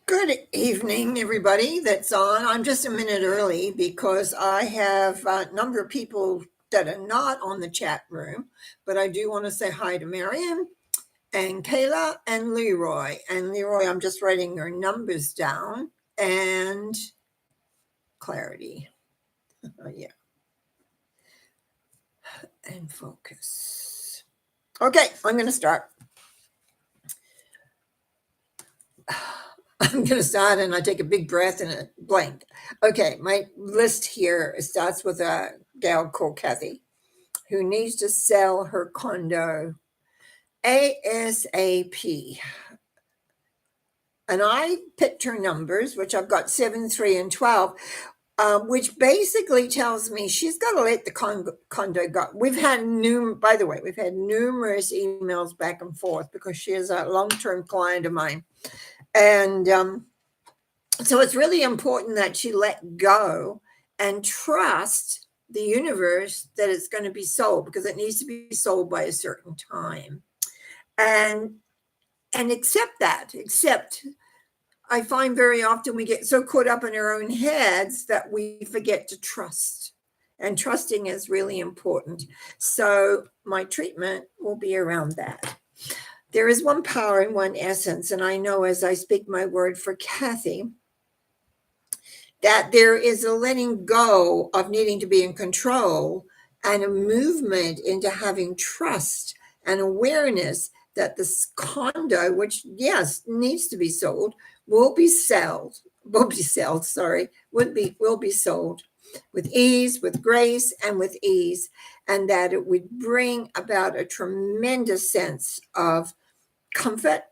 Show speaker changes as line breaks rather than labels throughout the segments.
Good evening, everybody that's on. I'm just a minute early because I have a number of people that are not on the chat room, but I do want to say hi to Marion and Kayla and Leroy. And Leroy, I'm just writing your numbers down and clarity. Yeah. And focus. Okay, I'm going to start. I'm going to start and I take a big breath and a blank. Okay, my list here starts with a gal called Kathy who needs to sell her condo ASAP. And I picked her numbers, which I've got 7, 3, and 12, which basically tells me she's got to let the condo go. We've had by the way, we've had numerous emails back and forth because she is a long-term client of mine. And so it's really important that she let go and trust the universe that it's going to be sold, because it needs to be sold by a certain time. And accept that. Except I find very often we get so caught up in our own heads that we forget to trust. And trusting is really important. So my treatment will be around that. There is one power and one essence, and I know as I speak my word for Kathy, that there is a letting go of needing to be in control and a movement into having trust and awareness that this condo, which yes needs to be sold, will be sold with ease, with grace, and with ease, and that it would bring about a tremendous sense of comfort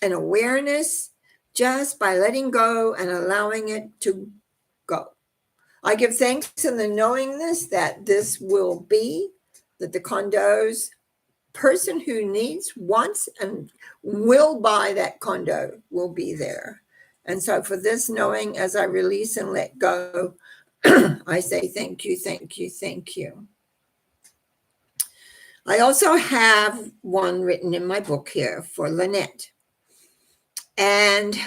and awareness just by letting go and allowing it to go. I give thanks in the knowingness that this will be, that the condos person who needs, wants, and will buy that condo will be there. And so for this knowing, as I release and let go, I say thank you, thank you, thank you. I also have one written in my book here for Lynette. And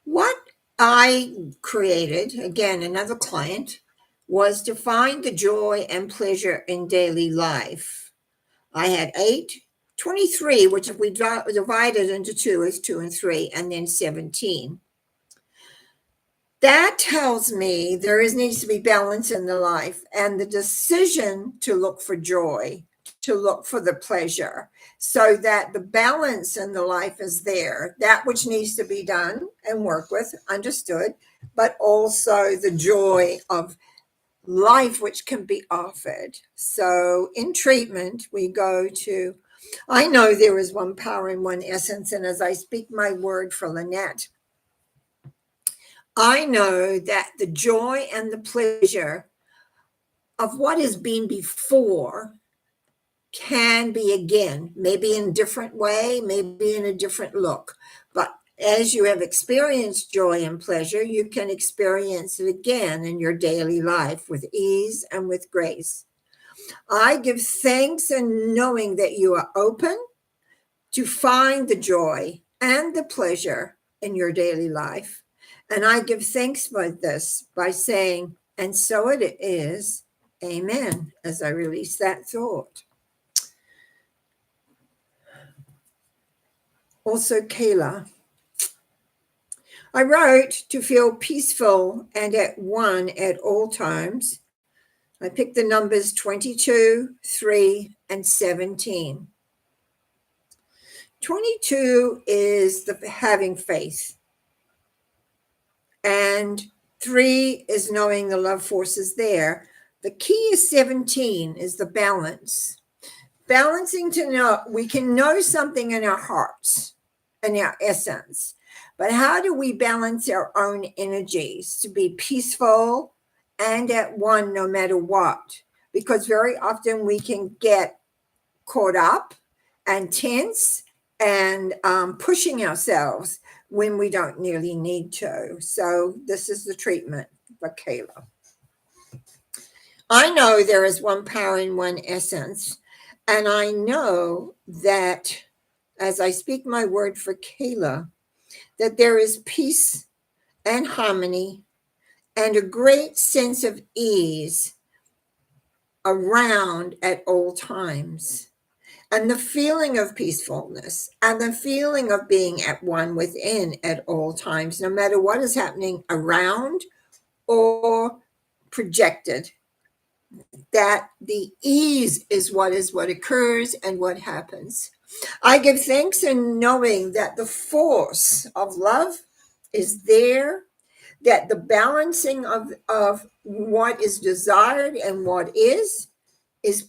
what I created, again, another client, was to find the joy and pleasure in daily life. I had 8, 23, which if we divided into 2 is 2 and 3, and then 17. That tells me there needs to be balance in the life, and the decision to look for joy, to look for the pleasure, so that the balance in the life is there. That which needs to be done and worked with, understood, but also the joy of life which can be offered. So in treatment, we go to, I know there is one power and one essence, and as I speak my word for Lynette, I know that the joy and the pleasure of what has been before can be again, maybe in a different way, maybe in a different look. But as you have experienced joy and pleasure, you can experience it again in your daily life with ease and with grace. I give thanks in knowing that you are open to find the joy and the pleasure in your daily life. And I give thanks for this by saying, and so it is, amen, as I release that thought. Also, Kayla, I wrote to feel peaceful and at one at all times. I picked the numbers 22, 3, and 17. 22 is the having faith. And 3 is knowing the love force is there. The key is 17 is the balance. Balancing to know, we can know something in our hearts and our essence, but how do we balance our own energies to be peaceful and at one no matter what? Because very often we can get caught up and tense and pushing ourselves when we don't nearly need to. So this is the treatment for Kayla. I know there is one power in one essence, and I know that as I speak my word for Kayla, that there is peace and harmony and a great sense of ease around at all times. And the feeling of peacefulness and the feeling of being at one within at all times, no matter what is happening around or projected, that the ease is what occurs and what happens. I give thanks in knowing that the force of love is there, that the balancing of what is desired and what is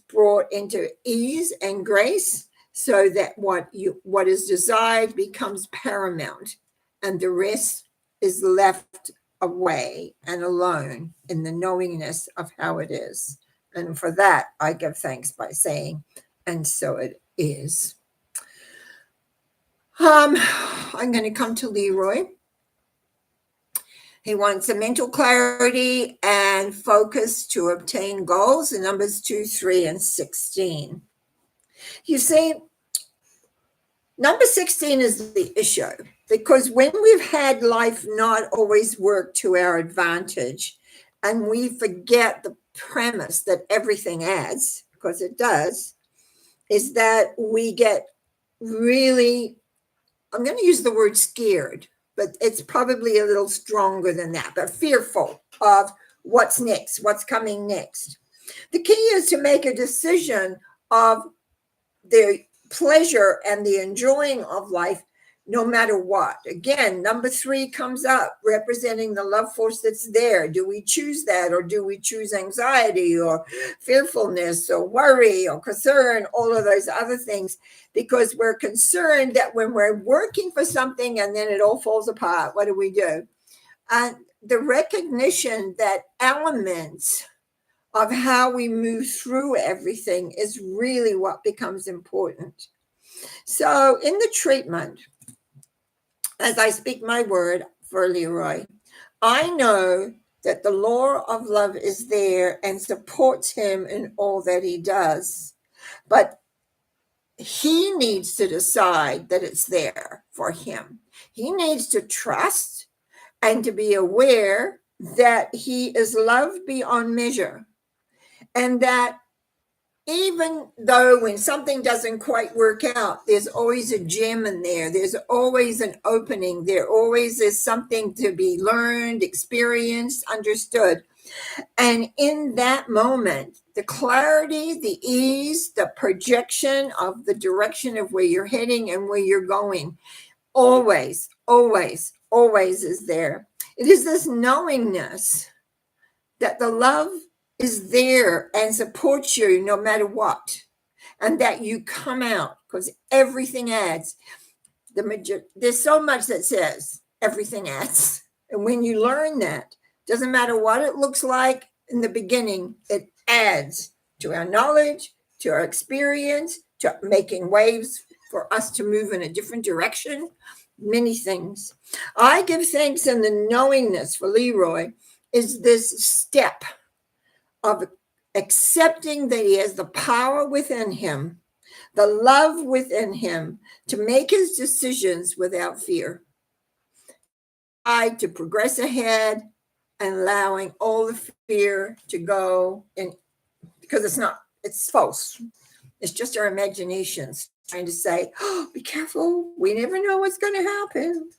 brought into ease and grace, so that what is desired becomes paramount and the rest is left away and alone in the knowingness of how it is. And for that, I give thanks by saying, and so it is. I'm going to come to Leroy. He wants a mental clarity and focus to obtain goals in numbers 2, 3, and 16. You see, number 16 is the issue, because when we've had life not always work to our advantage, and we forget the premise that everything adds, because it does, is that we get really, I'm going to use the word scared, but it's probably a little stronger than that, but fearful of what's next, what's coming next. The key is to make a decision of the pleasure and the enjoying of life no matter what. Again, number 3 comes up, representing the love force that's there. Do we choose that, or do we choose anxiety or fearfulness or worry or concern, all of those other things? Because we're concerned that when we're working for something and then it all falls apart, what do? And the recognition that elements of how we move through everything is really what becomes important. So in the treatment, as I speak my word for Leroy, I know that the law of love is there and supports him in all that he does. But he needs to decide that it's there for him. He needs to trust and to be aware that he is loved beyond measure. And that even though when something doesn't quite work out, there's always a gem in there. There's always an opening. There always is something to be learned, experienced, understood. And in that moment, the clarity, the ease, the projection of the direction of where you're heading and where you're going, always, always, always is there. It is this knowingness that the love is there and supports you no matter what, and that you come out, because everything adds. There's so much that says everything adds, and when you learn that, doesn't matter what it looks like in the beginning, it adds to our knowledge, to our experience, to making waves for us to move in a different direction, many things. I give thanks in the knowingness for Leroy is this step of accepting that he has the power within him, the love within him, to make his decisions without fear. To progress ahead and allowing all the fear to go, and because it's false. It's just our imaginations trying to say, oh, be careful, we never know what's going to happen.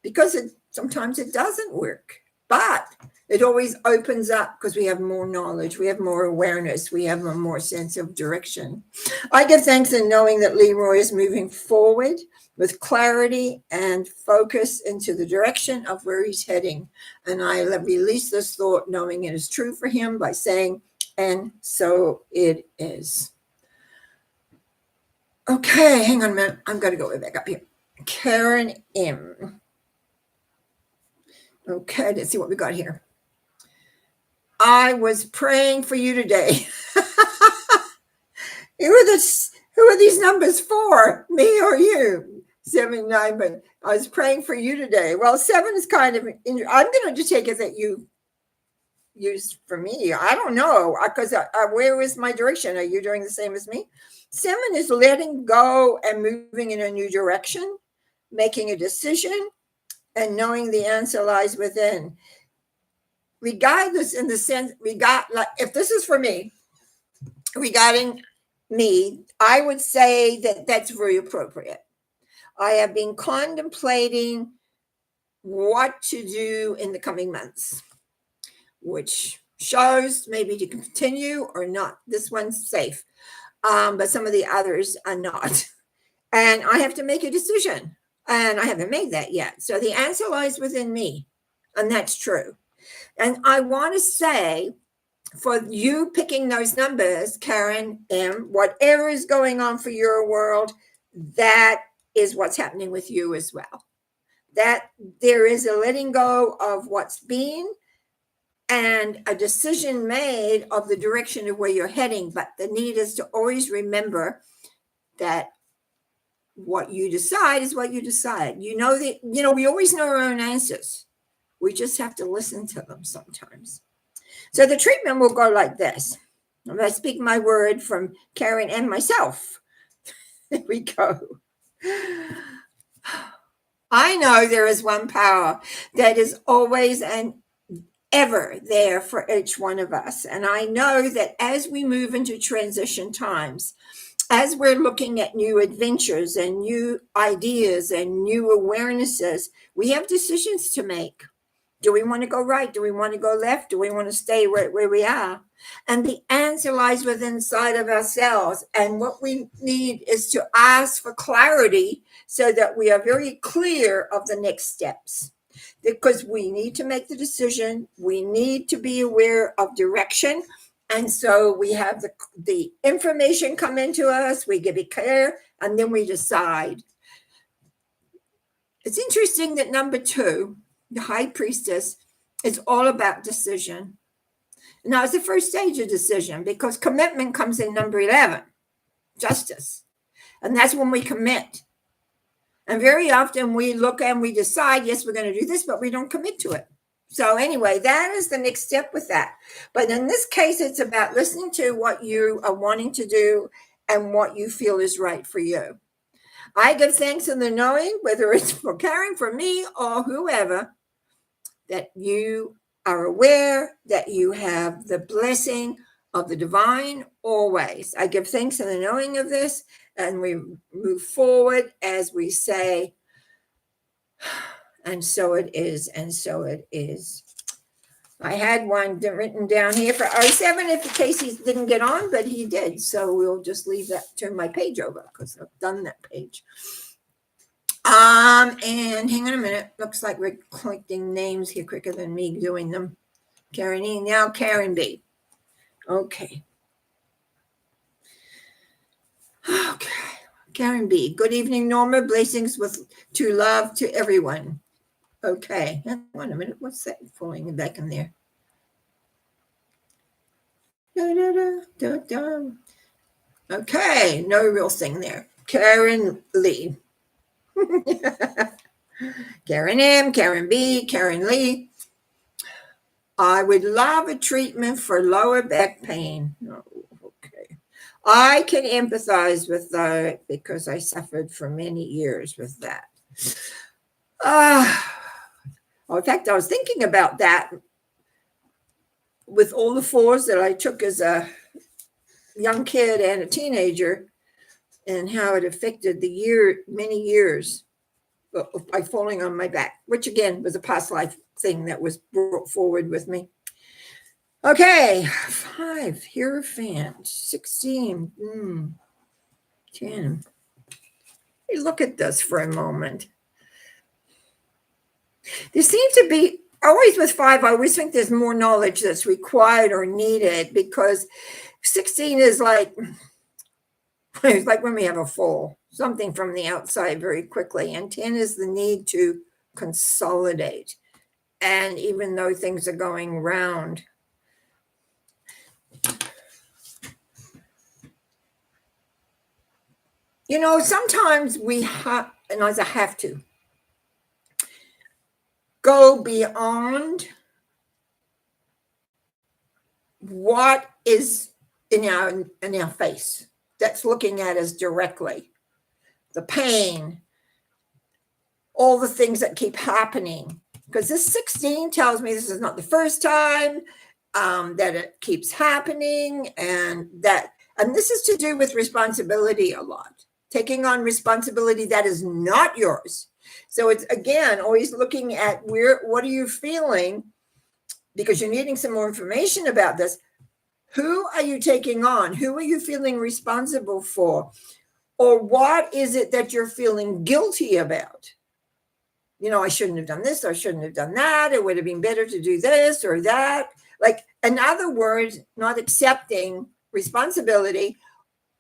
Because sometimes it doesn't work. But it always opens up because we have more knowledge, we have more awareness, we have a more sense of direction. I give thanks in knowing that Leroy is moving forward with clarity and focus into the direction of where he's heading. And I release this thought knowing it is true for him by saying, and so it is. Okay, hang on a minute. I'm going to go way back up here. Karen M. Okay, let's see what we got here. I was praying for you today. Who are these numbers for? Me or you? 7, 9, but I was praying for you today. Well, 7 is kind of, I'm going to just take it that you used for me. I don't know, because where is my direction? Are you doing the same as me? 7 is letting go and moving in a new direction. making a decision and knowing the answer lies within. Regardless, in the sense, like if this is for me, regarding me, I would say that that's very appropriate. I have been contemplating what to do in the coming months, which shows maybe to continue or not. This one's safe, but some of the others are not. And I have to make a decision, and I haven't made that yet. So the answer lies within me, and that's true. And I want to say, for you picking those numbers, Karen M., whatever is going on for your world, that is what's happening with you as well. That there is a letting go of what's been and a decision made of the direction of where you're heading. But the need is to always remember that what you decide is what you decide. We always know our own answers. We just have to listen to them sometimes. So the treatment will go like this. I'm going to speak my word from Karen and myself. Here we go. I know there is one power that is always and ever there for each one of us. And I know that as we move into transition times, as we're looking at new adventures and new ideas and new awarenesses, we have decisions to make. Do we want to go right? Do we want to go left? Do we want to stay where we are? And the answer lies within inside of ourselves. And what we need is to ask for clarity so that we are very clear of the next steps. Because we need to make the decision. We need to be aware of direction. And so we have the information come into us, we get it clear, and then we decide. It's interesting that number 2, the high priestess, is all about decision. Now, it's the first stage of decision because commitment comes in number 11, justice. And that's when we commit. And very often we look and we decide, yes, we're going to do this, but we don't commit to it. So anyway, that is the next step with that. But in this case, it's about listening to what you are wanting to do and what you feel is right for you. I give thanks in the knowing, whether it's for Karen, for me, or whoever, that you are aware that you have the blessing of the divine always. I give thanks in the knowing of this, and we move forward as we say, and so it is, and so it is. I had one written down here for 07 if in case he didn't get on, but he did. So we'll just leave that, turn my page over because I've done that page. And hang on a minute. Looks like we're collecting names here quicker than me doing them. Karen E. Now Karen B. Okay. Okay. Karen B. Good evening, Norma. Blessings to love to everyone. Okay. Wait a minute. What's that falling back in there? Da, da, da, da, da. Okay. No real thing there. Karen Lee. Karen M, Karen B, Karen Lee. I would love a treatment for lower back pain. Oh, okay. I can empathize with that because I suffered for many years with that. In fact, I was thinking about that with all the falls that I took as a young kid and a teenager and how it affected many years by falling on my back, which again was a past life thing that was brought forward with me. Okay, 5, Hierophant, 16, 10. Hey, look at this for a moment. There seems to be, always with 5, I always think there's more knowledge that's required or needed because 16 is like, it's like when we have a fall, something from the outside very quickly. And 10 is the need to consolidate. And even though things are going round, sometimes we have, and I have to go beyond what is in our face that's looking at us directly. The pain, all the things that keep happening. Because this 16 tells me this is not the first time, that it keeps happening, and this is to do with responsibility a lot. Taking on responsibility that is not yours. So it's, again, always looking at what are you feeling, because you're needing some more information about this. Who are you taking on? Who are you feeling responsible for? Or what is it that you're feeling guilty about? I shouldn't have done this, or I shouldn't have done that. It would have been better to do this or that. Like, in other words, not accepting responsibility.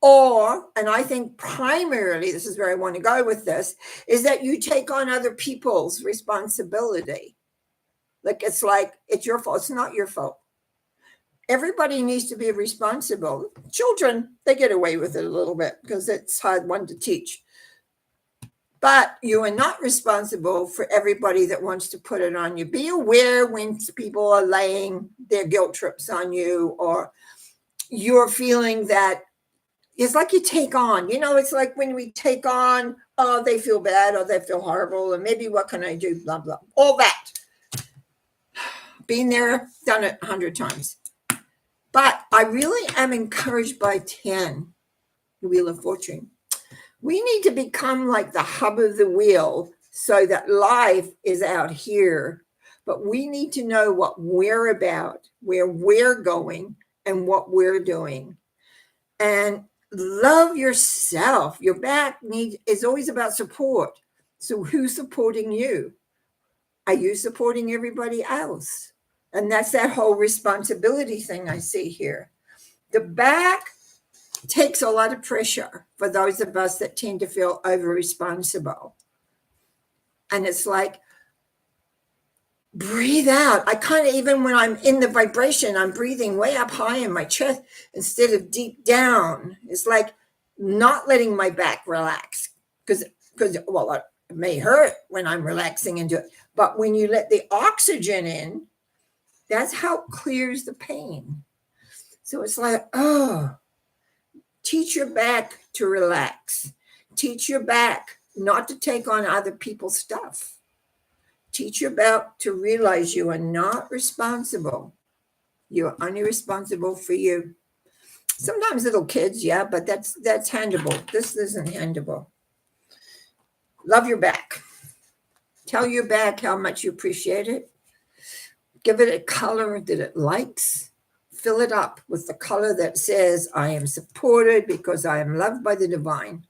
Or, and I think primarily, this is where I want to go with this, is that you take on other people's responsibility. Like, it's your fault. It's not your fault. Everybody needs to be responsible. Children, they get away with it a little bit because it's hard one to teach. But you are not responsible for everybody that wants to put it on you. Be aware when people are laying their guilt trips on you, or you're feeling that it's like you take on, it's like when we take on, oh, they feel bad, or they feel horrible, and maybe what can I do, blah, blah, all that. Been there, done it 100 times. But I really am encouraged by 10, the Wheel of Fortune. We need to become like the hub of the wheel so that life is out here. But we need to know what we're about, where we're going, and what we're doing. And love yourself. Your back is always about support. So who's supporting you? Are you supporting everybody else? And that's that whole responsibility thing I see here. The back takes a lot of pressure for those of us that tend to feel over responsible. And it's like, breathe out. I kind of, even when I'm in the vibration, I'm breathing way up high in my chest instead of deep down. It's like not letting my back relax, because well, it may hurt when I'm relaxing into it. But when you let the oxygen in, that's how it clears the pain. So it's like, oh, teach your back to relax. Teach your back not to take on other people's stuff. Teach your back to realize you are not responsible. You are only responsible for you. Sometimes little kids, yeah, but that's handable. This isn't handable. Love your back. Tell your back how much you appreciate it. Give it a color that it likes. Fill it up with the color that says, I am supported because I am loved by the divine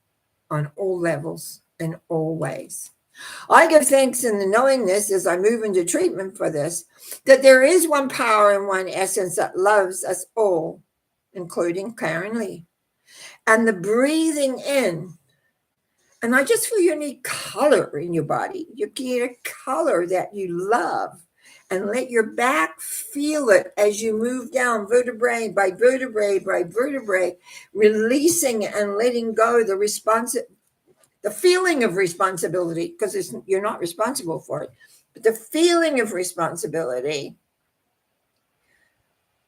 on all levels and all ways. I give thanks in the knowing this as I move into treatment for this, that there is one power and one essence that loves us all, including Karen Lee. And the breathing in, and I just feel you need color in your body. You get a color that you love, and let your back feel it as you move down vertebrae by vertebrae by vertebrae, releasing and letting go the feeling of responsibility, because you're not responsible for it, but the feeling of responsibility,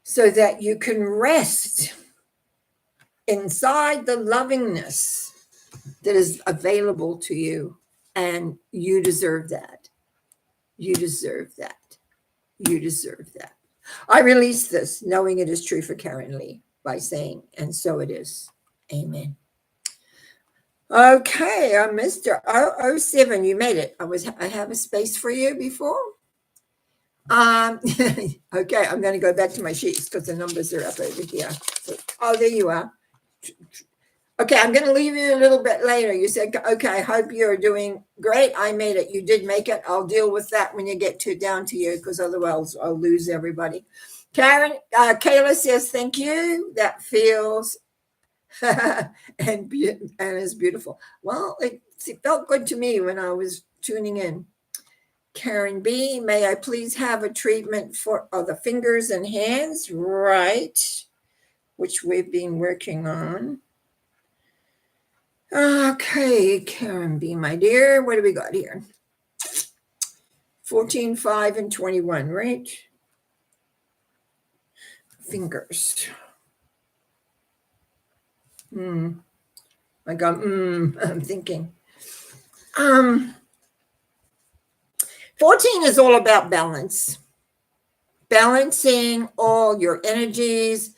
so that you can rest inside the lovingness that is available to you. And you deserve that. You deserve that. You deserve that. I release this knowing it is true for Karen Lee by saying, and so it is. Amen. Okay, Mr. 007, you made it. I have a space for you before. Okay, I'm going to go back to my sheets because the numbers are up over here. So, there you are. Okay, I'm going to leave you a little bit later. You said, okay, I hope you're doing great. I made it. You did make it. I'll deal with that when you get down to you, because otherwise I'll lose everybody. Kayla says, thank you. That feels and is beautiful. Well, it felt good to me when I was tuning in. Karen B, may I please have a treatment for the fingers and hands? Right, which we've been working on. Okay, Karen B, my dear, what do we got here? 14, 5, and 21, right? Fingers. I got, I'm thinking. 14 is all about balance, balancing all your energies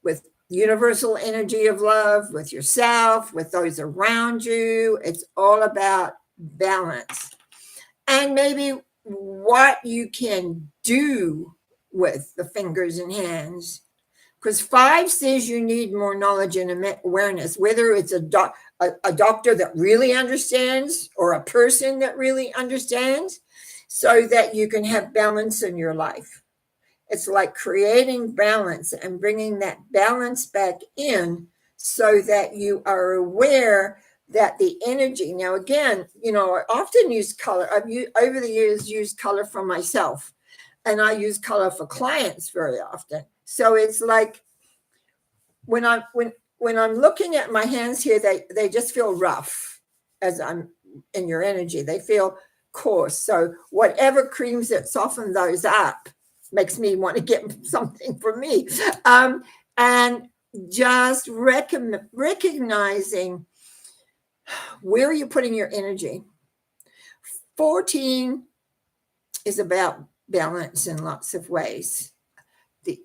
with universal energy of love, with yourself, with those around you. It's all about balance. And maybe what you can do with the fingers and hands. Because 5 says you need more knowledge and awareness, whether it's a doctor that really understands or a person that really understands, so that you can have balance in your life. It's like creating balance and bringing that balance back in so that you are aware that the energy. Now, again, I often use color. Over the years used color for myself, and I use color for clients very often. So it's like when I'm looking at my hands here, they just feel rough as I'm in your energy. They feel coarse. So whatever creams that soften those up makes me want to get something for me. And just recognizing where you're putting your energy. 14 is about balance in lots of ways. The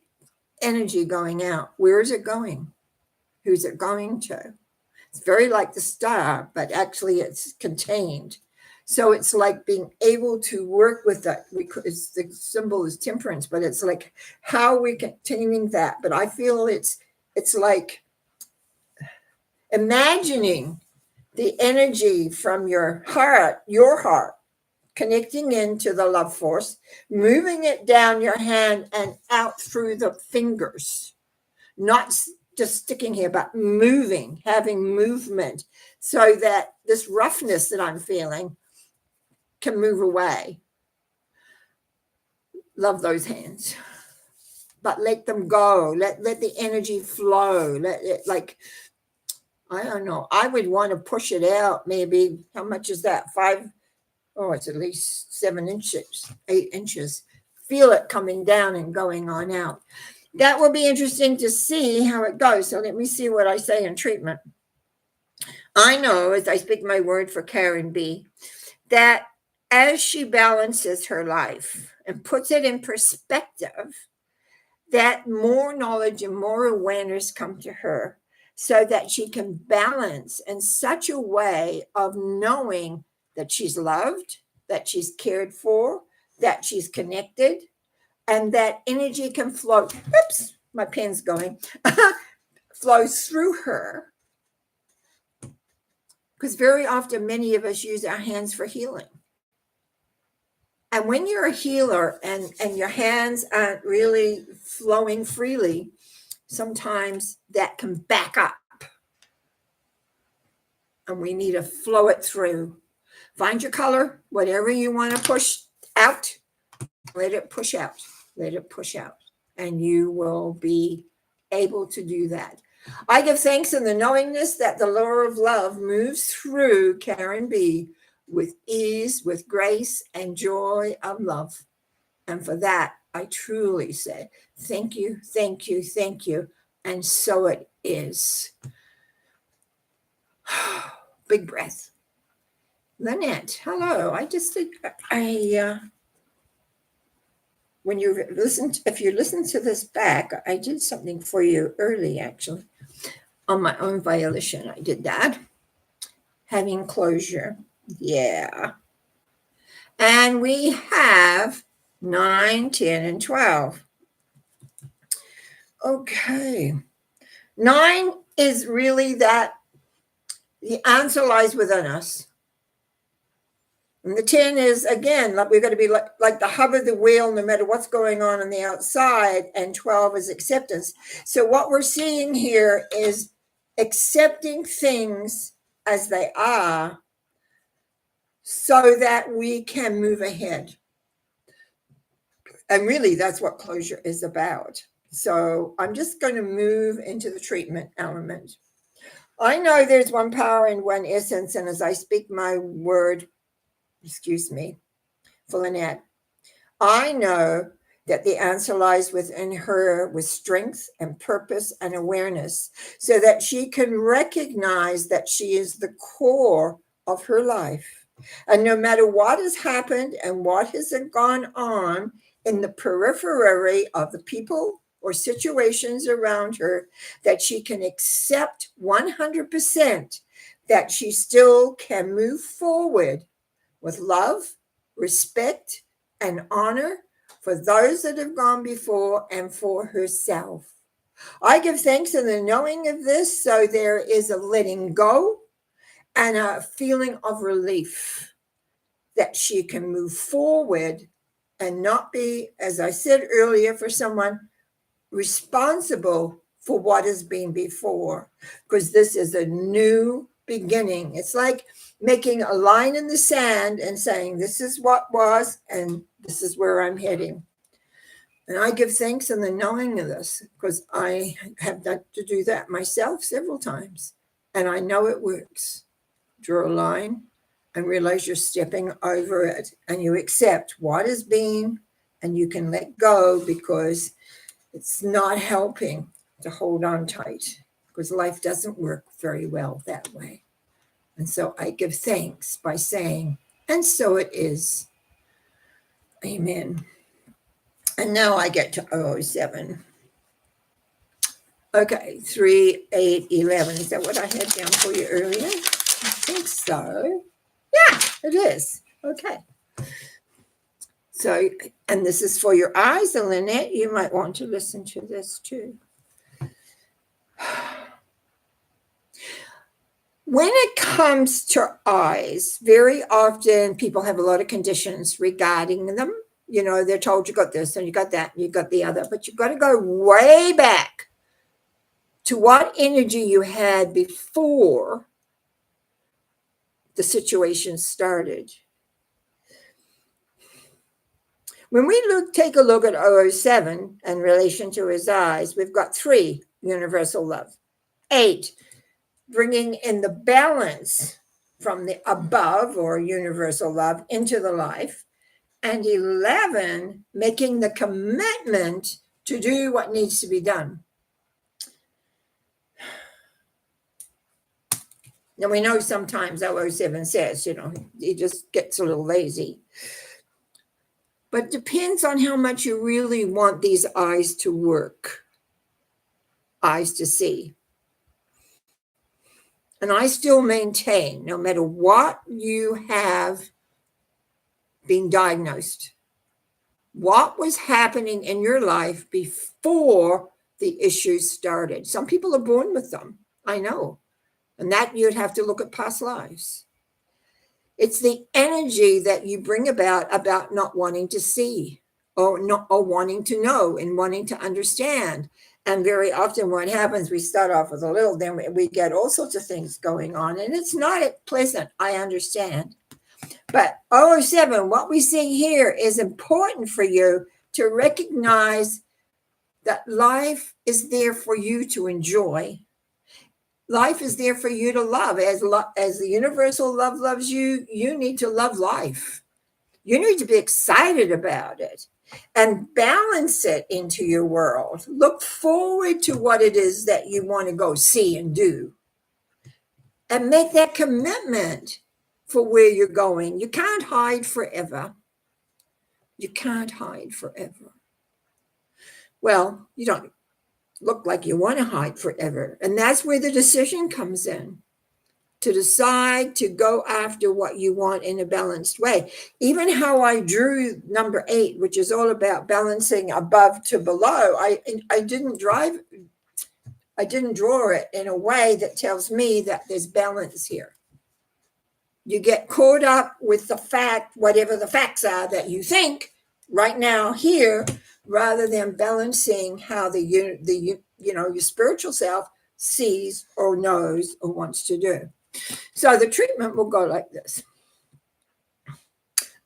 energy going out, where is it going? Who's it going to? It's very like the star, but actually it's contained. So it's like being able to work with that, because the symbol is temperance, but it's like how we're containing that. But I feel it's like imagining the energy from your heart, connecting into the love force, moving it down your hand and out through the fingers, not just sticking here, but moving, having movement, so that this roughness that I'm feeling can move away. Love those hands, but let them go. Let the energy flow. Let it, like, I don't know. I would want to push it out. Maybe, how much is that? 5? Oh, it's at least 7 inches, 8 inches. Feel it coming down and going on out. That will be interesting to see how it goes. So let me see what I say in treatment. I know, as I speak my word for Karen B, that as she balances her life and puts it in perspective, that more knowledge and more awareness come to her, so that she can balance in such a way of knowing that she's loved, that she's cared for, that she's connected, and that energy can flow. Oops, my pen's going. Flows through her. Because very often many of us use our hands for healing. And when you're a healer and your hands aren't really flowing freely, sometimes that can back up. And we need to flow it through. Find your color, whatever you want to push out, let it push out. Let it push out. And you will be able to do that. I give thanks in the knowingness that the law of love moves through Karen B with ease, with grace, and joy of love. And for that, I truly say thank you, thank you, thank you. And so it is. Big breath. Lynette, hello. I just think when you listen, if you listen to this back, I did something for you early, actually, on my own violation. I did that. Having closure. Yeah. And we have 9, 10, and 12. Okay. 9 is really that the answer lies within us. And the 10 is, again, like we're going to be like the hub of the wheel, no matter what's going on the outside. And 12 is acceptance. So what we're seeing here is accepting things as they are, so that we can move ahead. And really, that's what closure is about. So I'm just going to move into the treatment element. I know there's one power and one essence, and as I speak my word, for Lynette, I know that the answer lies within her with strength and purpose and awareness, so that she can recognize that she is the core of her life. And no matter what has happened and what has gone on in the periphery of the people or situations around her, that she can accept 100% that she still can move forward with love, respect, and honor for those that have gone before and for herself. I give thanks in the knowing of this, so there is a letting go and a feeling of relief that she can move forward and not be, as I said earlier, for someone responsible for what has been before, because this is a new beginning. It's like making a line in the sand and saying, this is what was, and this is where I'm heading. And I give thanks in the knowing of this, because I have had to do that myself several times. And I know it works. Draw a line and realize you're stepping over it, and you accept what has been, and you can let go, because it's not helping to hold on tight, because life doesn't work very well that way. And so I give thanks by saying, and so it is. Amen. And now I get to 007. Okay, 3, 8, 11. Is that what I had down for you earlier? I think so. Yeah, it is. Okay. So, and this is for your eyes, and Lynette, you might want to listen to this too. When it comes to eyes, very often people have a lot of conditions regarding them. You know, they're told you got this and you got that and you got the other, but you've got to go way back to what energy you had before the situation started. When we take a look at 007 in relation to his eyes, we've got 3, universal love. 8, bringing in the balance from the above or universal love into the life. And 11, making the commitment to do what needs to be done. Now, we know sometimes 007 says, you know, he just gets a little lazy. But it depends on how much you really want these eyes to work, eyes to see. And I still maintain, no matter what you have been diagnosed, what was happening in your life before the issues started. Some people are born with them, I know. And that you'd have to look at past lives. It's the energy that you bring about not wanting to see or wanting to know and wanting to understand. And very often what happens, we start off with a little, then we get all sorts of things going on. And it's not pleasant, I understand. But 007, what we see here is important for you to recognize that life is there for you to enjoy. Life is there for you to love. As the universal love loves you, you need to love life. You need to be excited about it and balance it into your world. Look forward to what it is that you want to go see and do. And make that commitment for where you're going. You can't hide forever. You can't hide forever. Well, you don't look like you want to hide forever. And that's where the decision comes in, to decide to go after what you want in a balanced way. Even how I drew number 8, which is all about balancing above to below, I didn't draw it in a way that tells me that there's balance here. You get caught up with the fact, whatever the facts are that you think right now here, rather than balancing how your spiritual self sees or knows or wants to do. So the treatment will go like this.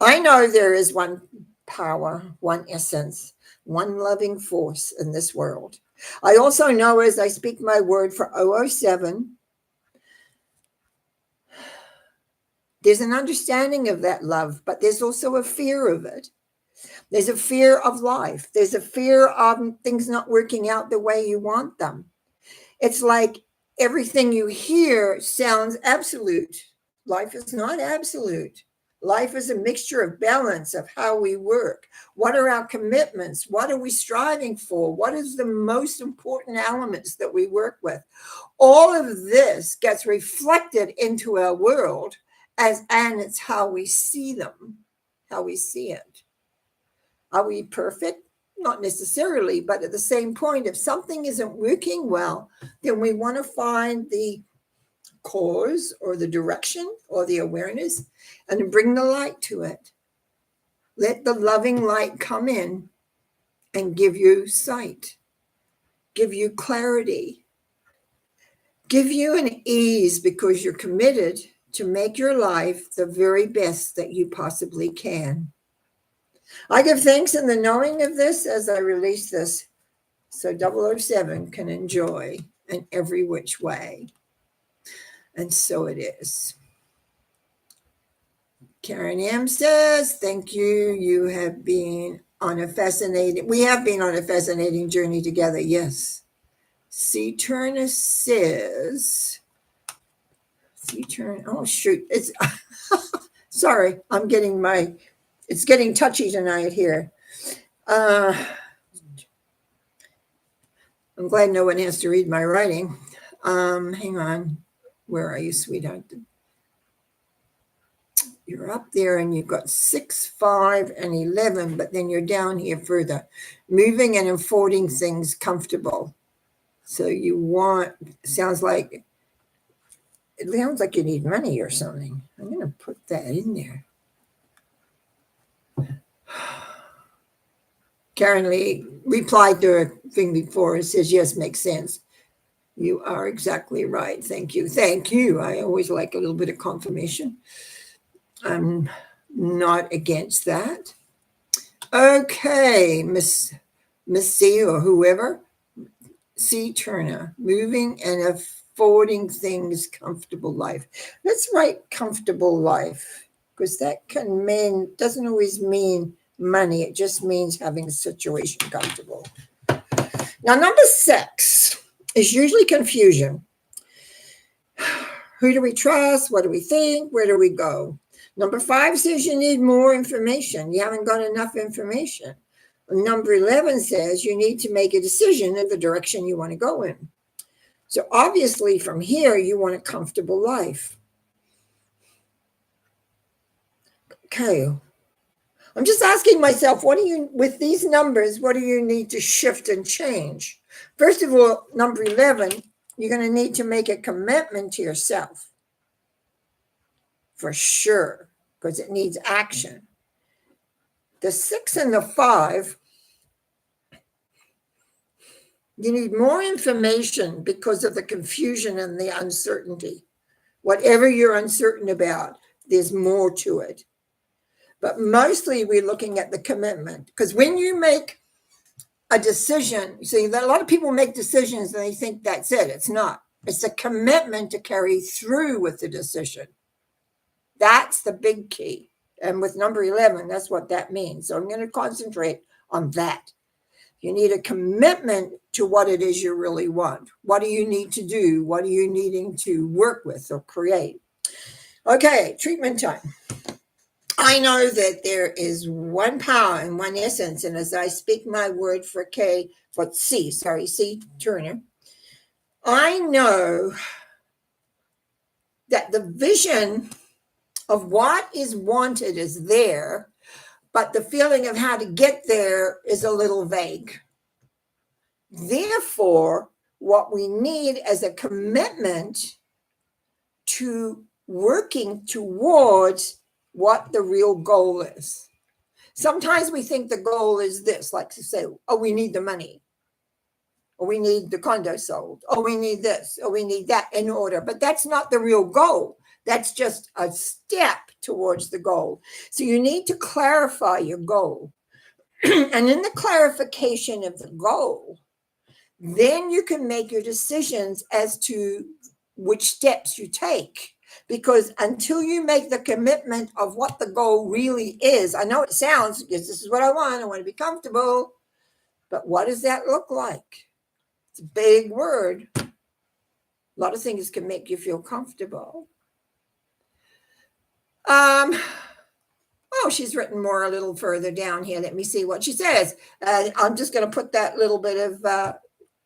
I know there is one power, one essence, one loving force in this world. I also know, as I speak my word for 007, there's an understanding of that love, but there's also a fear of it. There's a fear of life. There's a fear of things not working out the way you want them. It's like everything you hear sounds absolute, Life is not absolute. Life is a mixture of balance of how we work. What are our commitments? What are we striving for? What is the most important elements that we work with? All of this gets reflected into our world and it's how we see them, how we see it. Are we perfect? Not necessarily, but at the same point, if something isn't working well, then we want to find the cause or the direction or the awareness and bring the light to it. Let the loving light come in and give you sight, give you clarity, give you an ease because you're committed to make your life the very best that you possibly can. I give thanks in the knowing of this as I release this so 007 can enjoy in every which way. And so it is. Karen M says, thank you. You have been on a fascinating, we have been on a fascinating journey together. Yes. C. Turner says, C. Turner, oh shoot. It's, sorry, it's getting touchy tonight here. I'm glad no one has to read my writing. Hang on. Where are you, sweetheart? You're up there and you've got 6, 5, and 11, but then you're down here further. Moving and affording things comfortable. So you want, it sounds like you need money or something. I'm going to put that in there. Karen Lee replied to a thing before and says, yes, makes sense. You are exactly right. Thank you. Thank you. I always like a little bit of confirmation. I'm not against that. Okay, Miss C or whoever, C. Turner, moving and affording things comfortable life. Let's write comfortable life because that doesn't always mean money. It just means having the situation comfortable. Now, number 6 is usually confusion. Who do we trust? What do we think? Where do we go? Number 5 says you need more information. You haven't got enough information. Number 11 says you need to make a decision in the direction you want to go in. So obviously from here, you want a comfortable life. Okay. I'm just asking myself, with these numbers, what do you need to shift and change? First of all, number 11, you're going to need to make a commitment to yourself. For sure, because it needs action. The 6 and the 5, you need more information because of the confusion and the uncertainty. Whatever you're uncertain about, there's more to it. But mostly we're looking at the commitment. Because when you make a decision, see, a lot of people make decisions and they think that's it. It's not. It's a commitment to carry through with the decision. That's the big key. And with number 11, that's what that means. So I'm going to concentrate on that. You need a commitment to what it is you really want. What do you need to do? What are you needing to work with or create? Okay, treatment time. I know that there is one power and one essence. And as I speak my word for C Turner, I know that the vision of what is wanted is there, but the feeling of how to get there is a little vague. Therefore, what we need is a commitment to working towards what the real goal is. Sometimes we think the goal is this, like to say, oh, we need the money, or we need the condo sold, or we need this, or we need that in order. But that's not the real goal. That's just a step towards the goal. So you need to clarify your goal. And in the clarification of the goal, then you can make your decisions as to which steps you take. Because until you make the commitment of what the goal really is, I know it sounds, because this is what I want to be comfortable, but what does that look like? It's a big word. A lot of things can make you feel comfortable. Um, oh, she's written more a little further down here. Let me see what she says. I'm just going to put that little bit of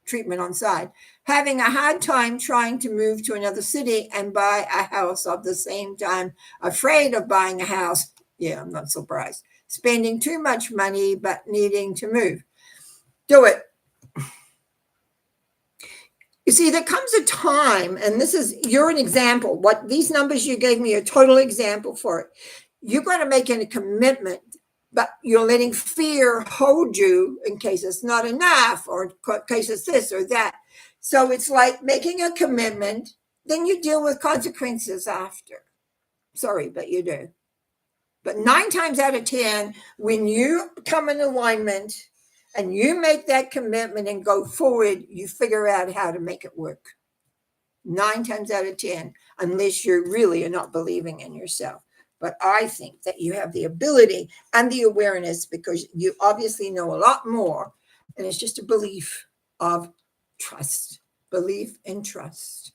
treatment on side. Having a hard time trying to move to another city and buy a house at the same time. Afraid of buying a house. Yeah, I'm not surprised. Spending too much money but needing to move. Do it. You see, there comes a time, and you're an example. What these numbers you gave me are a total example for it. You're going to make a commitment, but you're letting fear hold you in case it's not enough or in case it's this or that. So it's like making a commitment, then you deal with consequences after. Sorry, but you do. But 9 times out of 10, when you come in alignment and you make that commitment and go forward, you figure out how to make it work. 9 times out of 10, unless you really are not believing in yourself. But I think that you have the ability and the awareness because you obviously know a lot more. And it's just a belief of trust, belief and trust.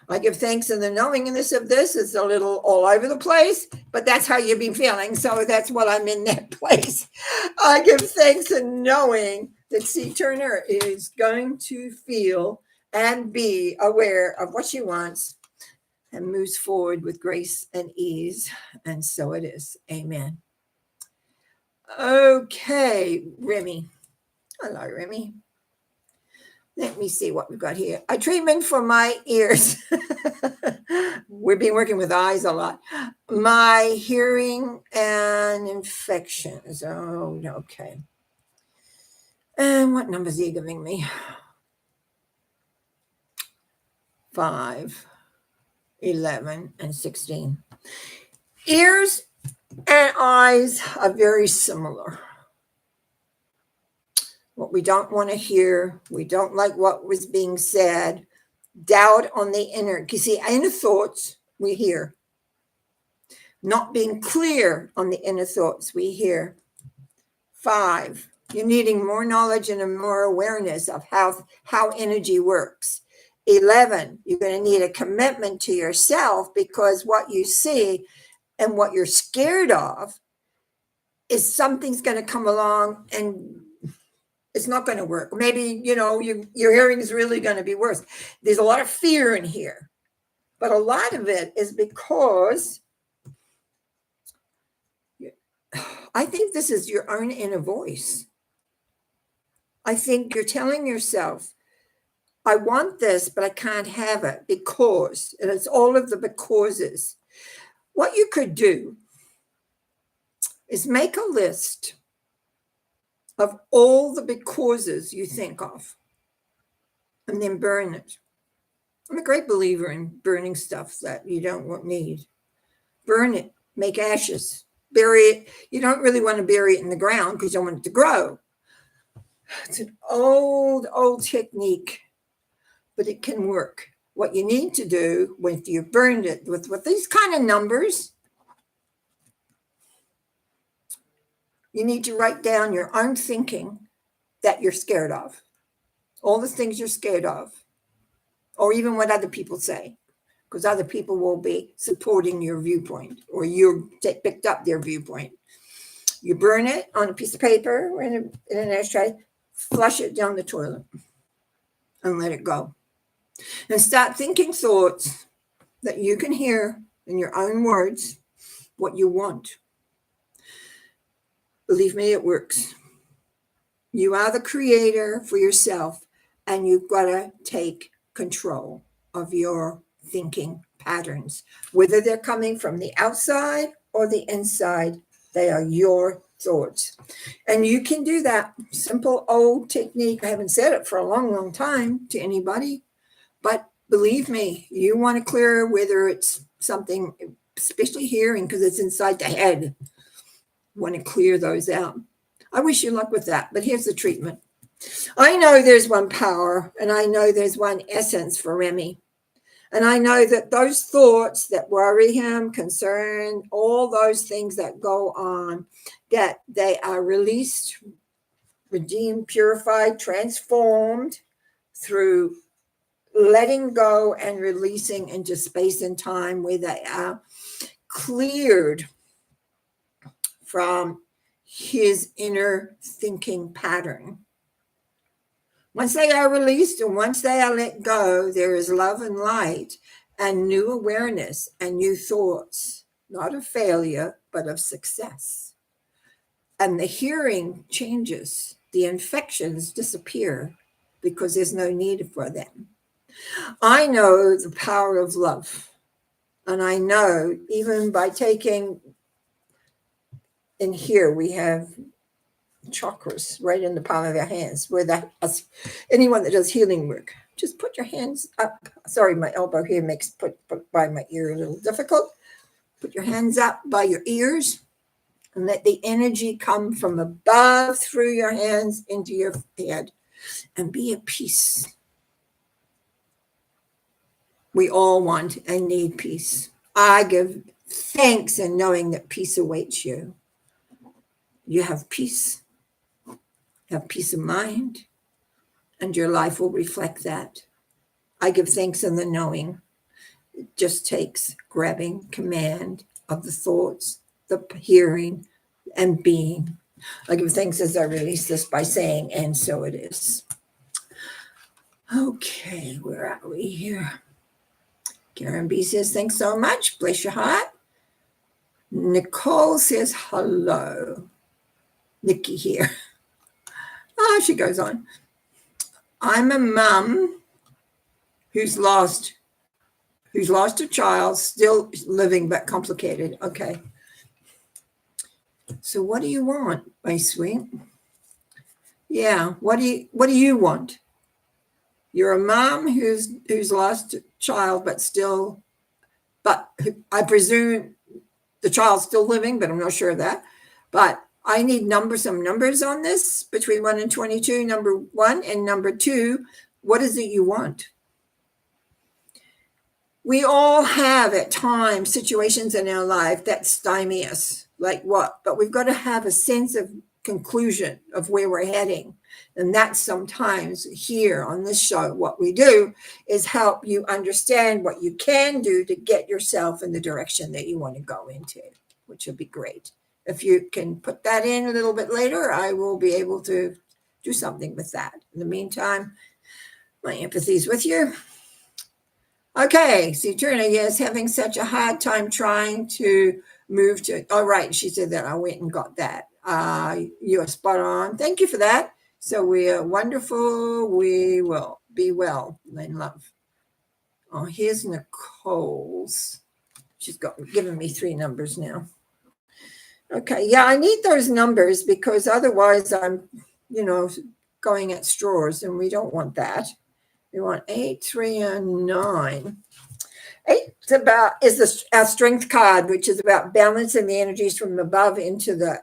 I give thanks in the knowingness of this. It's a little all over the place, but that's how you've been feeling. So that's what I'm in that place. I give thanks in knowing that C. Turner is going to feel and be aware of what she wants and moves forward with grace and ease. And so it is. Amen. Okay, Remy. Hello, Remy. Let me see what we've got here. A treatment for my ears. We've been working with eyes a lot. My hearing and infections. Oh, okay. And what numbers are you giving me? 5, 11, and 16. Ears and eyes are very similar. What we don't want to hear, we don't like what was being said, doubt on the inner. You see, inner thoughts we hear. Not being clear on the inner thoughts we hear. 5, you're needing more knowledge and more awareness of how energy works. 11, you're going to need a commitment to yourself because what you see and what you're scared of is something's going to come along and it's not going to work. Maybe, your hearing is really going to be worse. There's a lot of fear in here, but a lot of it is because I think this is your own inner voice. I think you're telling yourself, I want this, but I can't have it because, and it's all of the becauses. What you could do is make a list of all the becauses you think of and then burn it. I'm a great believer in burning stuff that you don't need. Burn it, make ashes, bury it. You don't really want to bury it in the ground because you don't want it to grow. It's an old technique, but it can work. What you need to do when you burned it with these kind of numbers, you need to write down your own thinking that you're scared of. All the things you're scared of, or even what other people say, because other people will be supporting your viewpoint or you picked up their viewpoint. You burn it on a piece of paper or in an ashtray, flush it down the toilet and let it go. And start thinking thoughts that you can hear in your own words what you want. Believe me, it works. You are the creator for yourself, and you've got to take control of your thinking patterns. Whether they're coming from the outside or the inside, they are your thoughts. And you can do that simple old technique. I haven't said it for a long time to anybody, but believe me, you want to clear whether it's something, especially hearing, because it's inside the head. You want to clear those out. I wish you luck with that, but here's the treatment. I know there's one power, and I know there's one essence for Remy. And I know that those thoughts that worry him, concern, all those things that go on, that they are released, redeemed, purified, transformed through letting go and releasing into space and time where they are cleared from his inner thinking pattern. Once they are released and once they are let go, there is love and light and new awareness and new thoughts, not of failure, but of success. And the hearing changes. The infections disappear because there's no need for them. I know the power of love. And I know even by taking, in here we have chakras right in the palm of your hands, where anyone that does healing work, just put your hands up. Sorry, my elbow here makes put by my ear a little difficult. Put your hands up by your ears and let the energy come from above through your hands into your head and be at peace. We all want and need peace. I give thanks in knowing that peace awaits you. You have peace. Have peace of mind, and your life will reflect that. I give thanks in the knowing. It just takes grabbing command of the thoughts, the hearing, and being. I give thanks as I release this by saying, and so it is. Okay, where are we here? Karen B says, thanks so much. Bless your heart. Nicole says, hello. Nikki here. Oh, she goes on. I'm a mum who's lost a child, still living but complicated. Okay. So what do you want, my sweet? Yeah, what do you want? You're a mom who's lost a child, but I presume the child's still living, but I'm not sure of that. But I need some numbers on this between 1 and 22, number 1, and number 2, what is it you want? We all have at times situations in our life that stymie us, like what? But we've got to have a sense of conclusion of where we're heading. And that's sometimes here on this show, what we do is help you understand what you can do to get yourself in the direction that you want to go into, which would be great. If you can put that in a little bit later, I will be able to do something with that. In the meantime, my empathy is with you. Okay, see, Trina is having such a hard time trying to move to, all right, she said that I went and got that. You're spot on. Thank you for that. So we are wonderful. We will be well in love. Oh, here's Nicole's. She's given me 3 numbers now. Okay, yeah, I need those numbers because otherwise I'm, going at straws, and we don't want that. We want 8, 3, and 9. 8 is our strength card, which is about balancing the energies from above into the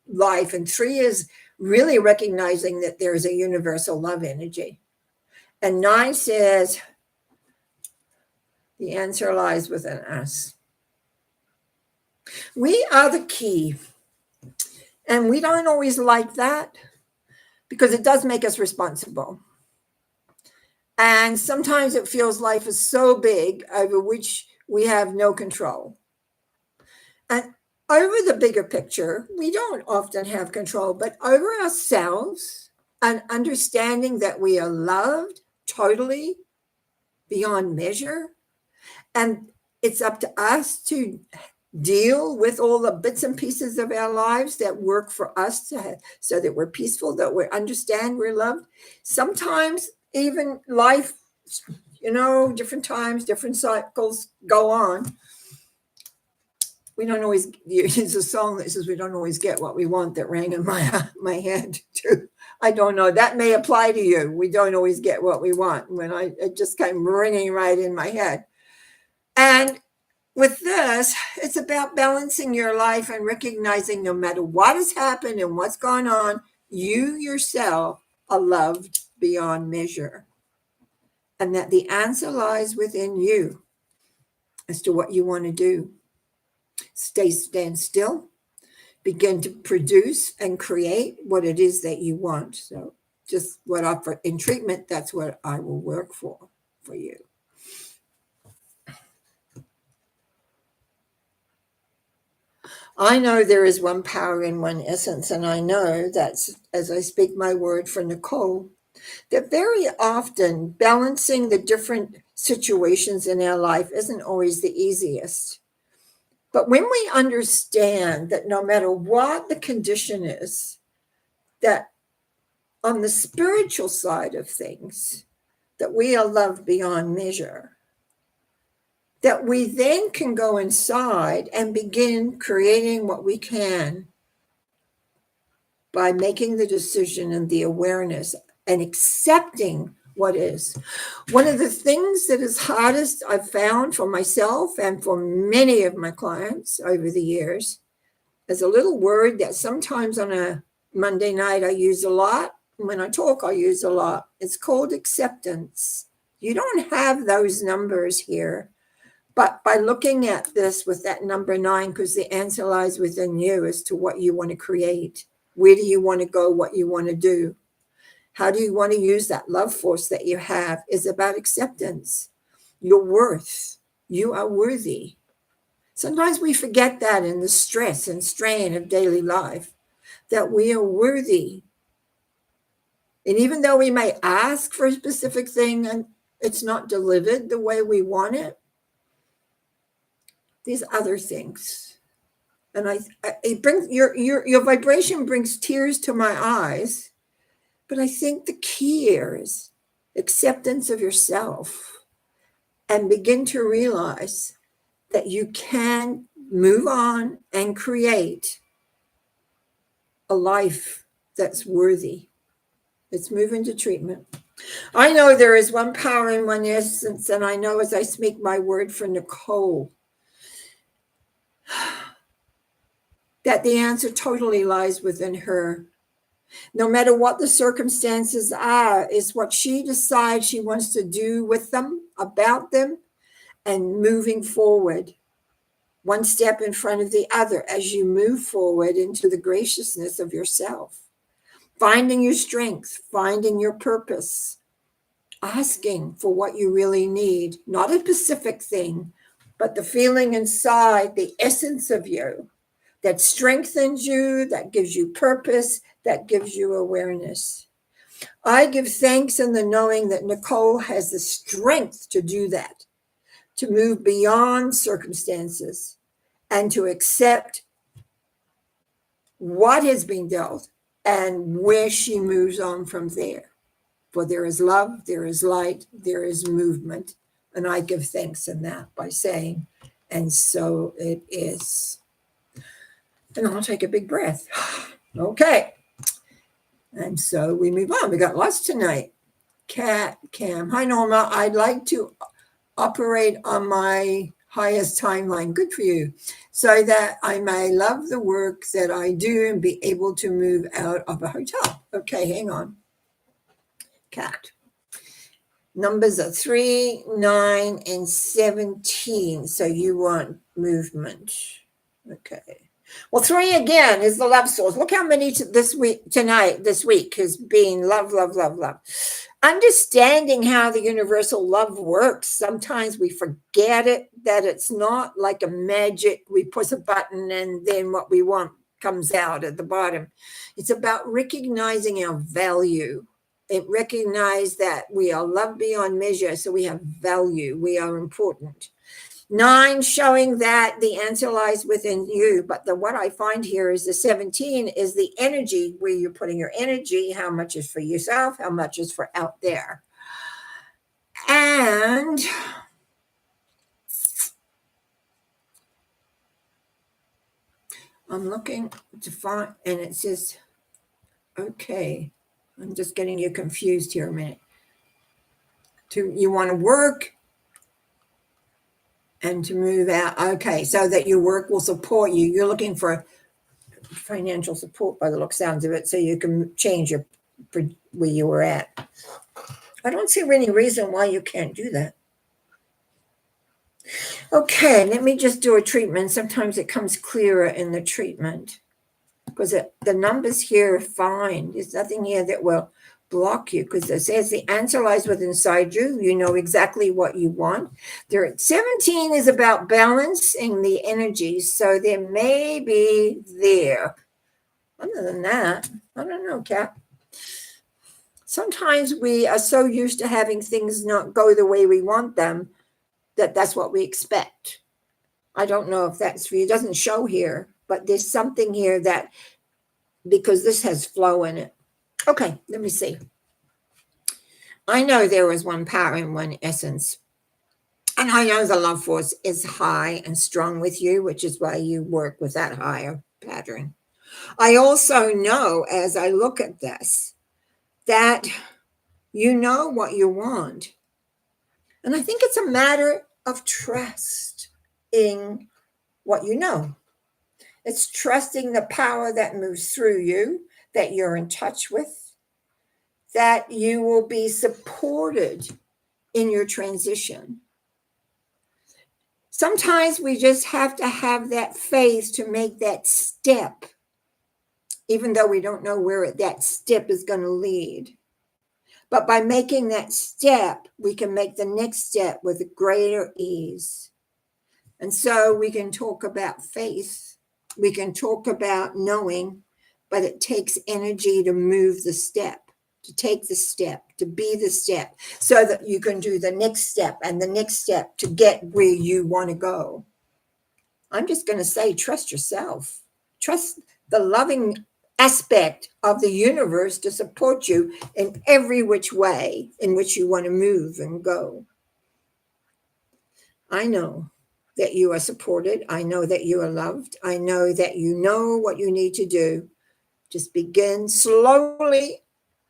life. And 3 is really recognizing that there is a universal love energy. And 9 says the answer lies within us. We are the key. And we don't always like that because it does make us responsible. And sometimes it feels life is so big over which we have no control. And over the bigger picture, we don't often have control, but over ourselves and understanding that we are loved totally beyond measure. And it's up to us to deal with all the bits and pieces of our lives that work for us so that we're peaceful, that we understand we're loved. Sometimes even life, different times, different cycles go on. We don't always, there's a song that says we don't always get what we want that rang in my head too. I don't know. That may apply to you. We don't always get what we want. It just came ringing right in my head. And with this, it's about balancing your life and recognizing no matter what has happened and what's going on, you yourself are loved beyond measure. And that the answer lies within you as to what you want to do. Stand still, begin to produce and create what it is that you want. So just what I offer in treatment, that's what I will work for you. I know there is one power in one essence, and I know that as I speak my word for Nicole, that very often balancing the different situations in our life isn't always the easiest. But when we understand that no matter what the condition is, that on the spiritual side of things, that we are loved beyond measure, that we then can go inside and begin creating what we can by making the decision and the awareness and accepting what is. One of the things that is hardest I've found for myself and for many of my clients over the years is a little word that sometimes on a Monday night I use a lot. When I talk, I use a lot. It's called acceptance. You don't have those numbers here. But by looking at this with that number 9, because the answer lies within you as to what you want to create. Where do you want to go? What you want to do? How do you want to use that love force that you have? Is about acceptance. Your worth. You are worthy. Sometimes we forget that in the stress and strain of daily life, that we are worthy. And even though we may ask for a specific thing and it's not delivered the way we want it, these other things. And it brings your vibration brings tears to my eyes. But I think the key here is acceptance of yourself and begin to realize that you can move on and create a life that's worthy. Let's move into treatment. I know there is one power in one essence, and I know as I speak my word for Nicole, that the answer totally lies within her. No matter what the circumstances are, is what she decides she wants to do with them, about them, and moving forward, one step in front of the other as you move forward into the graciousness of yourself, finding your strength, finding your purpose, asking for what you really need, not a specific thing, but the feeling inside, the essence of you that strengthens you, that gives you purpose, that gives you awareness. I give thanks in the knowing that Nicole has the strength to do that, to move beyond circumstances and to accept what has been dealt and where she moves on from there. For there is love, there is light, there is movement. And I give thanks in that by saying, and so it is. And I'll take a big breath. Okay. And so we move on. We got lots tonight. Cat Cam. Hi, Norma. I'd like to operate on my highest timeline. Good for you. So that I may love the work that I do and be able to move out of a hotel. Okay, hang on. Cat. Numbers are 3, 9, and 17. So you want movement. Okay. Well, 3 again is the love source. Look how many this week has been love, love, love, love. Understanding how the universal love works. Sometimes we forget it, that it's not like a magic. We push a button and then what we want comes out at the bottom. It's about recognizing our value. It recognizes that we are loved beyond measure, so we have value. We are important. 9 showing that the answer lies within you. But what I find here is the 17 is the energy, where you're putting your energy, how much is for yourself, how much is for out there. And I'm looking to find, and it says, okay, I'm just getting you confused here a minute. You want to work and to move out. Okay, so that your work will support you. You're looking for financial support by the sounds of it, so you can change where you were at. I don't see any reason why you can't do that. Okay, let me just do a treatment. Sometimes it comes clearer in the treatment because the numbers here are fine. There's nothing here that will block you, because it says the answer lies within inside you. You know exactly what you want. There, 17 is about balancing the energies, so there may be there. Other than that, I don't know, Kat. Sometimes we are so used to having things not go the way we want them that that's what we expect. I don't know if that's for you. It doesn't show here, but there's something here that, because this has flow in it. Okay, let me see. I know there is one power and one essence. And I know the love force is high and strong with you, which is why you work with that higher pattern. I also know, as I look at this, that you know what you want. And I think it's a matter of trust in what you know. It's trusting the power that moves through you, that you're in touch with, that you will be supported in your transition. Sometimes we just have to have that faith to make that step, even though we don't know where that step is going to lead. But by making that step, we can make the next step with greater ease. And so we can talk about faith. We can talk about knowing, but it takes energy to move the step, to take the step, to be the step, so that you can do the next step and the next step to get where you want to go. I'm just going to say, trust yourself. Trust the loving aspect of the universe to support you in every which way in which you want to move and go. I know that you are supported. I know that you are loved. I know that you know what you need to do. Just begin slowly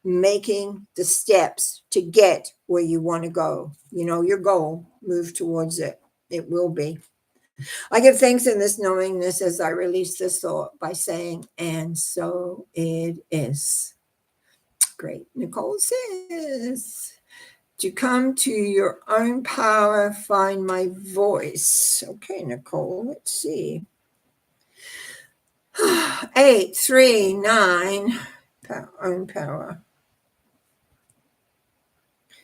making the steps to get where you want to go. You know your goal, move towards it. It will be. I give thanks in this knowingness as I release this thought by saying, and so it is. Great. Nicole says, to come to your own power, find my voice. Okay, Nicole, let's see. 8, 3, 9, own power.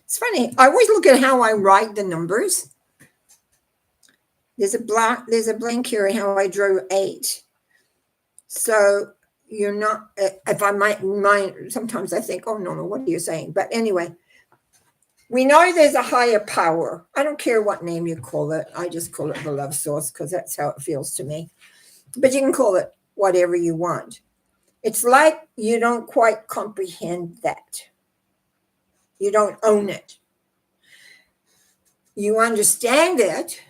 It's funny. I always look at how I write the numbers. There's a blank here how I drew 8. So you're not, if I might mind, sometimes I think, oh, Norma, what are you saying? But anyway, we know there's a higher power. I don't care what name you call it. I just call it the love source because that's how it feels to me. But you can call it whatever you want. It's like you don't quite comprehend that. You don't own it. You understand it.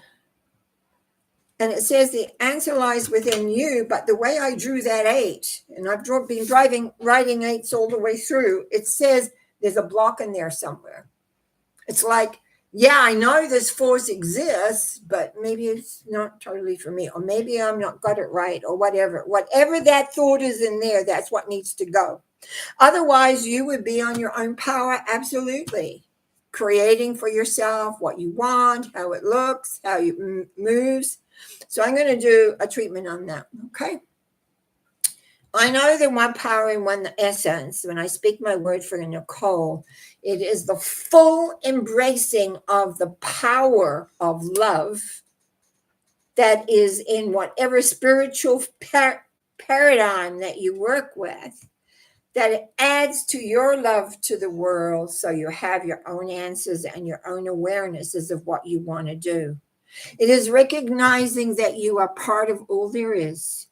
And it says the answer lies within you. But the way I drew that 8, and I've been writing 8s all the way through, it says there's a block in there somewhere. It's like, yeah, I know this force exists, but maybe it's not totally for me, or maybe I'm not got it right, or whatever. Whatever that thought is in there, that's what needs to go. Otherwise, you would be on your own power, absolutely. Creating for yourself what you want, how it looks, how it moves. So I'm going to do a treatment on that, okay? I know the one power and one essence. When I speak my word for Nicole, it is the full embracing of the power of love that is in whatever spiritual paradigm that you work with, that it adds to your love to the world, so you have your own answers and your own awarenesses of what you want to do. It is recognizing that you are part of all there is.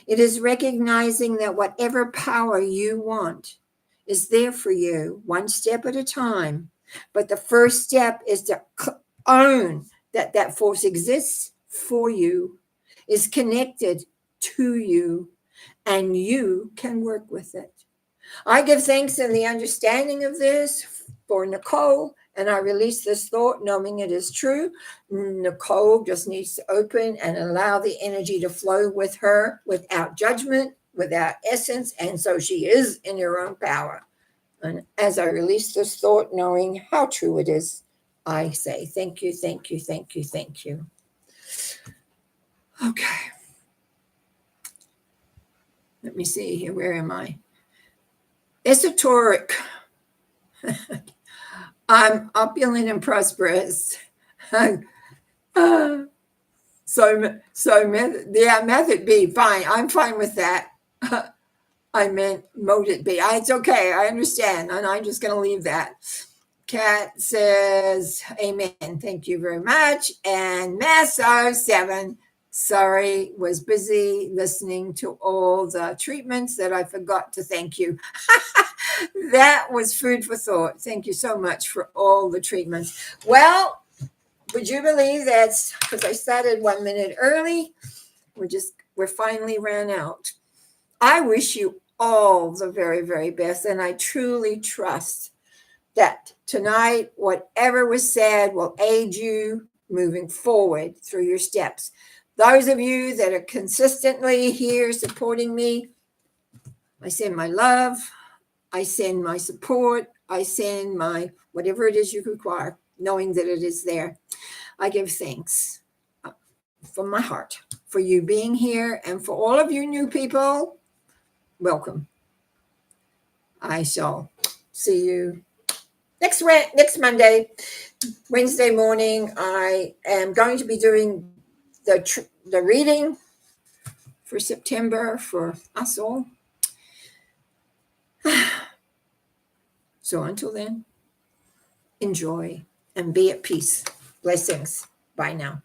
It is recognizing that whatever power you want is there for you, one step at a time. But the first step is to own that that force exists for you, is connected to you, and you can work with it. I give thanks in the understanding of this for Nicole, and I release this thought knowing it is true. Nicole just needs to open and allow the energy to flow with her without judgment, without essence, and so she is in her own power. And as I release this thought, knowing how true it is, I say thank you, thank you, thank you, thank you. Okay. Let me see here. Where am I? Esoteric I'm opulent and prosperous. Method B, fine. I'm fine with that. I meant moted B. It's okay. I understand. And I'm just going to leave that. Kat says, amen. Thank you very much. And Masso7, sorry, was busy listening to all the treatments that I forgot to thank you. That was food for thought. Thank you so much for all the treatments. Well, would you believe that's because I started 1 minute early? We're finally ran out. I wish you all the very, very best. And I truly trust that tonight, whatever was said will aid you moving forward through your steps. Those of you that are consistently here supporting me, I send my love. I send my support. I send my whatever it is you require, knowing that it is there. I give thanks from my heart for you being here, and for all of you new people, welcome. I shall see you next Monday. Wednesday morning, I am going to be doing the reading for September for us all. So until then, enjoy and be at peace. Blessings. Bye now.